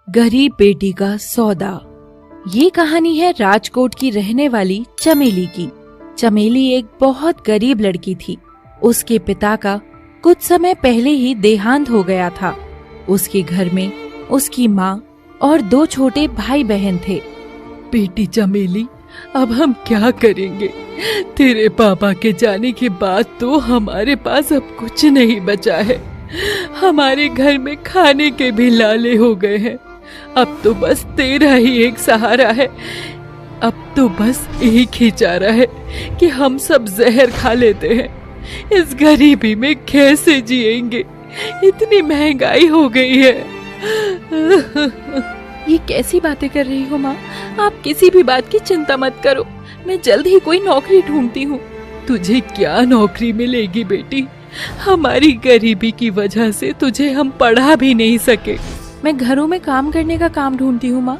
गरीब बेटी का सौदा। ये कहानी है राजकोट की रहने वाली चमेली की। चमेली एक बहुत गरीब लड़की थी। उसके पिता का कुछ समय पहले ही देहांत हो गया था। उसके घर में उसकी माँ और 2 छोटे भाई बहन थे। बेटी चमेली, अब हम क्या करेंगे? तेरे पापा के जाने के बाद तो हमारे पास अब कुछ नहीं बचा है। हमारे घर में खाने के भी लाले हो गए हैं। अब तो बस तेरा ही एक सहारा है। अब तो बस एक ही चारा है कि हम सब जहर खा लेते हैं। इस गरीबी में कैसे जिएंगे? इतनी महंगाई हो गई है। ये कैसी बातें कर रही हो माँ? आप किसी भी बात की चिंता मत करो। मैं जल्द ही कोई नौकरी ढूंढती हूँ। तुझे क्या नौकरी मिलेगी बेटी? हमारी गरीबी की वजह से तुझे हम पढ़ा भी नहीं सके। मैं घरों में काम करने का काम ढूंढती हूँ माँ।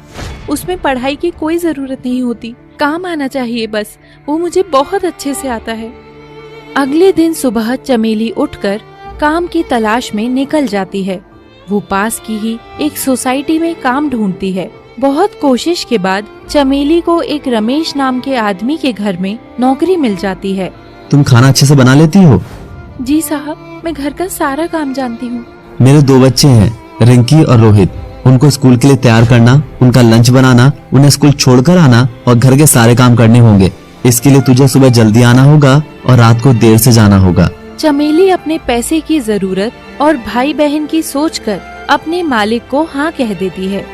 उसमें पढ़ाई की कोई जरूरत नहीं होती। काम आना चाहिए बस। वो मुझे बहुत अच्छे से आता है। अगले दिन सुबह चमेली उठकर काम की तलाश में निकल जाती है। वो पास की ही एक सोसाइटी में काम ढूंढती है। बहुत कोशिश के बाद चमेली को एक रमेश नाम के आदमी के घर में नौकरी मिल जाती है। तुम खाना अच्छे से बना लेती हो? जी साहब, मैं घर का सारा काम जानती हूँ। मेरे 2 बच्चे हैं, रिंकी और रोहित। उनको स्कूल के लिए तैयार करना, उनका लंच बनाना, उन्हें स्कूल छोड़कर आना और घर के सारे काम करने होंगे। इसके लिए तुझे सुबह जल्दी आना होगा और रात को देर से जाना होगा। चमेली अपने पैसे की जरूरत और भाई बहन की सोचकर अपने मालिक को हाँ कह देती है।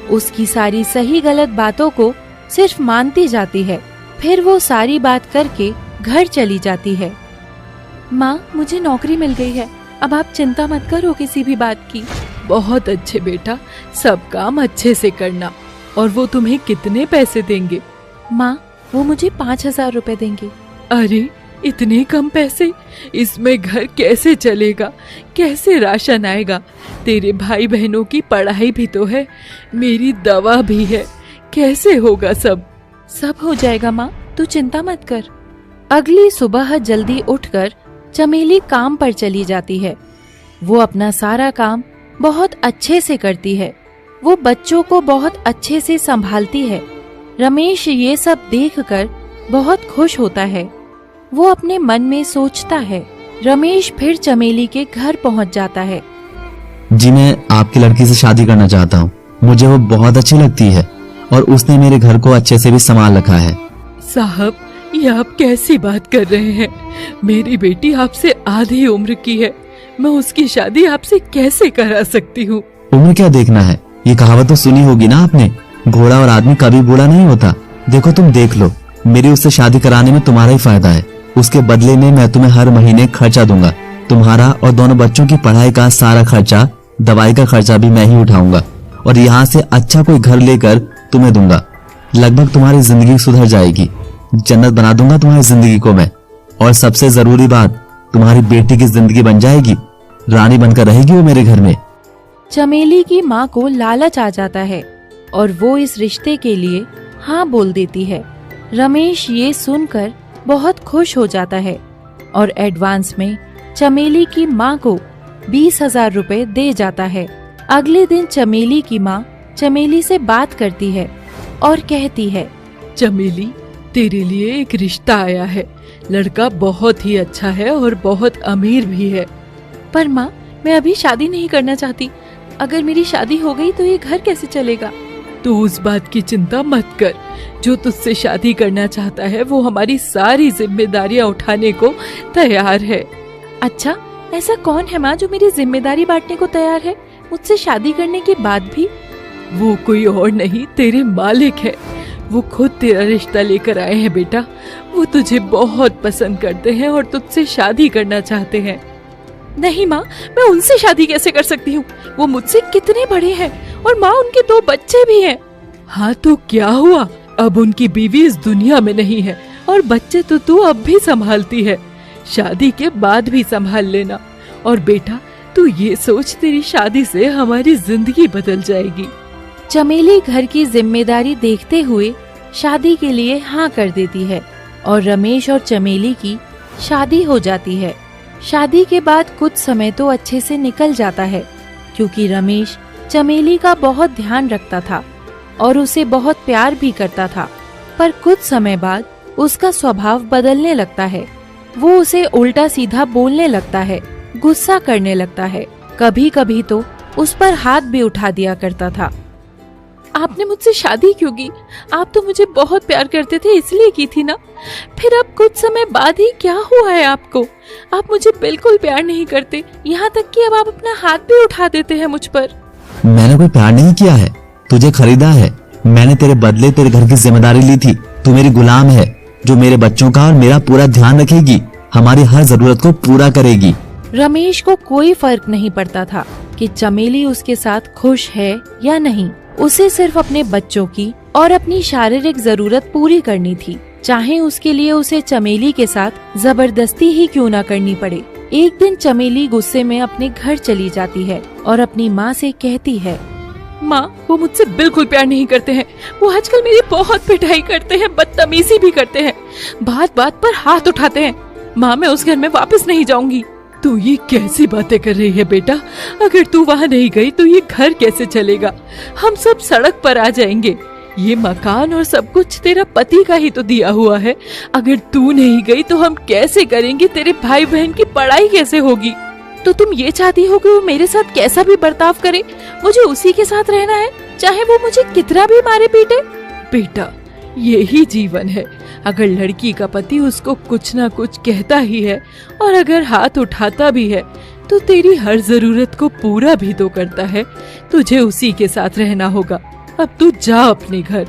उसकी सारी सही गलत बातों को सिर्फ मानती जाती है। फिर वो सारी बात करके घर चली जाती है। माँ, मुझे नौकरी मिल गई है। अब आप चिंता मत करो किसी भी बात की। बहुत अच्छे बेटा, सब काम अच्छे से करना। और वो तुम्हें कितने पैसे देंगे? माँ, वो मुझे 5,000 रुपए देंगे। अरे, इतने कम पैसे? इसमें घर कैसे चलेगा? कैसे राशन आएगा? तेरे भाई बहनों की पढ़ाई भी तो है, मेरी दवा भी है। कैसे होगा सब? सब हो जाएगा माँ, तू चिंता मत कर। अगली सुबह जल्दी उठकर चमेली काम पर चली जाती है। वो अपना सारा काम बहुत अच्छे से करती है। वो बच्चों को बहुत अच्छे से संभालती है। रमेश ये सब देखकर बहुत खुश होता है। वो अपने मन में सोचता है। रमेश फिर चमेली के घर पहुंच जाता है। जी, मैं आपकी लड़की से शादी करना चाहता हूँ। मुझे वो बहुत अच्छी लगती है और उसने मेरे घर को अच्छे से भी संभाल रखा है। साहब, ये आप कैसी बात कर रहे हैं? मेरी बेटी आपसे आधी उम्र की है। मैं उसकी शादी आपसे कैसे करा सकती हूँ? उम्र क्या देखना है? ये कहावत तो सुनी होगी ना आपने, घोड़ा और आदमी कभी बूढ़ा नहीं होता। देखो, तुम देख लो, मेरी उससे शादी कराने में तुम्हारा ही फायदा है। उसके बदले में मैं तुम्हें हर महीने खर्चा दूंगा। तुम्हारा और दोनों बच्चों की पढ़ाई का सारा खर्चा, दवाई का खर्चा भी मैं ही उठाऊंगा और यहाँ से अच्छा कोई घर लेकर तुम्हें दूंगा। लगभग तुम्हारी जिंदगी सुधर जाएगी। जन्नत बना दूंगा तुम्हारी जिंदगी को मैं। और सबसे जरूरी बात, तुम्हारी बेटी की जिंदगी बन जाएगी। रानी बनकर रहेगी वो मेरे घर में। चमेली की माँ को लालच आ जाता है और वो इस रिश्ते के लिए हाँ बोल देती है। रमेश ये सुनकर बहुत खुश हो जाता है और एडवांस में चमेली की माँ को 20,000 रुपए दे जाता है। अगले दिन चमेली की माँ चमेली से बात करती है और कहती है, चमेली, तेरे लिए एक रिश्ता आया है। लड़का बहुत ही अच्छा है और बहुत अमीर भी है। पर माँ, मैं अभी शादी नहीं करना चाहती। अगर मेरी शादी हो गई तो ये घर कैसे चलेगा? तू उस बात की चिंता मत कर। जो तुझसे शादी करना चाहता है वो हमारी सारी जिम्मेदारियां उठाने को तैयार है। अच्छा, ऐसा कौन है माँ जो मेरी जिम्मेदारी बांटने को तैयार है मुझसे शादी करने के बाद भी? वो कोई और नहीं, तेरे मालिक है। वो खुद तेरा रिश्ता लेकर आए हैं बेटा। वो तुझे बहुत पसंद करते हैं और तुझसे शादी करना चाहते हैं। नहीं माँ, मैं उनसे शादी कैसे कर सकती हूँ? वो मुझसे कितने बड़े हैं और माँ, उनके 2 बच्चे भी हैं। हाँ तो क्या हुआ? अब उनकी बीवी इस दुनिया में नहीं है और बच्चे तो तू अब भी संभालती है। शादी के बाद भी संभाल लेना। और बेटा, तू ये सोच, तेरी शादी से हमारी जिंदगी बदल जाएगी। चमेली घर की जिम्मेदारी देखते हुए शादी के लिए हाँ कर देती है और रमेश और चमेली की शादी हो जाती है। शादी के बाद कुछ समय तो अच्छे से निकल जाता है क्योंकि रमेश चमेली का बहुत ध्यान रखता था और उसे बहुत प्यार भी करता था। पर कुछ समय बाद उसका स्वभाव बदलने लगता है। वो उसे उल्टा सीधा बोलने लगता है, गुस्सा करने लगता है। कभी कभी तो उस पर हाथ भी उठा दिया करता था। आपने मुझसे शादी क्यों की? आप तो मुझे बहुत प्यार करते थे, इसलिए की थी ना। फिर अब कुछ समय बाद ही क्या हुआ है आपको? आप मुझे बिल्कुल प्यार नहीं करते, यहाँ तक कि अब आप अपना हाथ भी उठा देते हैं मुझ पर। मैंने कोई प्यार नहीं किया है, तुझे खरीदा है। मैंने तेरे बदले तेरे घर की जिम्मेदारी ली थी। तू मेरी गुलाम है जो मेरे बच्चों का और मेरा पूरा ध्यान रखेगी, हमारी हर जरूरत को पूरा करेगी। रमेश को कोई फर्क नहीं पड़ता था कि चमेली उसके साथ खुश है या नहीं। उसे सिर्फ अपने बच्चों की और अपनी शारीरिक जरूरत पूरी करनी थी, चाहे उसके लिए उसे चमेली के साथ जबरदस्ती ही क्यों न करनी पड़े। एक दिन चमेली गुस्से में अपने घर चली जाती है और अपनी माँ से कहती है, माँ, वो मुझसे बिल्कुल प्यार नहीं करते हैं। वो आजकल मेरी बहुत पिटाई करते हैं, बदतमीजी भी करते हैं, बात बात पर हाथ उठाते हैं। माँ, मैं उस घर में वापस नहीं जाऊंगी। तू ये कैसी बातें कर रही है बेटा? अगर तू वहाँ नहीं गई तो ये घर कैसे चलेगा? हम सब सड़क पर आ जाएंगे। ये मकान और सब कुछ तेरा पति का ही तो दिया हुआ है। अगर तू नहीं गई तो हम कैसे करेंगे? तेरे भाई बहन की पढ़ाई कैसे होगी? तो तुम ये चाहती हो कि वो मेरे साथ कैसा भी बर्ताव करे, मुझे उसी के साथ रहना है, चाहे वो मुझे कितना भी मारे पीटे? बेटा, यही जीवन है। अगर लड़की का पति उसको कुछ ना कुछ कहता ही है और अगर हाथ उठाता भी है तो तेरी हर जरूरत को पूरा भी तो करता है। तुझे उसी के साथ रहना होगा। अब तू जा अपने घर।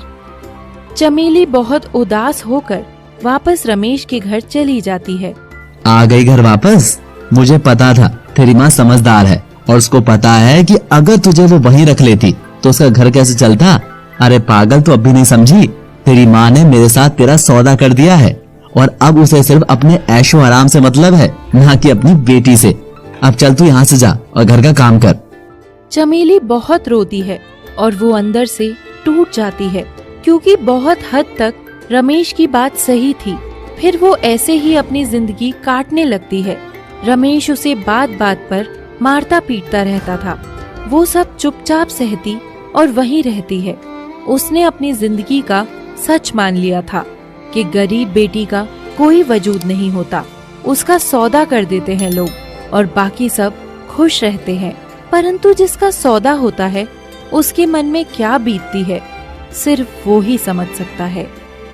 चमेली बहुत उदास होकर वापस रमेश के घर चली जाती है। आ गई घर वापस? मुझे पता था तेरी माँ समझदार है और उसको पता है कि अगर तुझे वो वहीं रख लेती तो उसका घर कैसे चलता। अरे पागल, तो अब भी नहीं समझी? तेरी माँ ने मेरे साथ तेरा सौदा कर दिया है और अब उसे सिर्फ अपने ऐशो आराम से मतलब है, ना कि अपनी बेटी से। अब चल तू यहाँ से जा और घर का काम कर। चमेली बहुत रोती है और वो अंदर से टूट जाती है, क्योंकि बहुत हद तक रमेश की बात सही थी। फिर वो ऐसे ही अपनी जिंदगी काटने लगती है। रमेश उसे बात बात पर मारता पीटता रहता था। वो सब चुपचाप सहती और वहीं रहती है। उसने अपनी जिंदगी का सच मान लिया था कि गरीब बेटी का कोई वजूद नहीं होता। उसका सौदा कर देते हैं लोग और बाकी सब खुश रहते हैं। परंतु जिसका सौदा होता है उसके मन में क्या बीतती है सिर्फ वो ही समझ सकता है।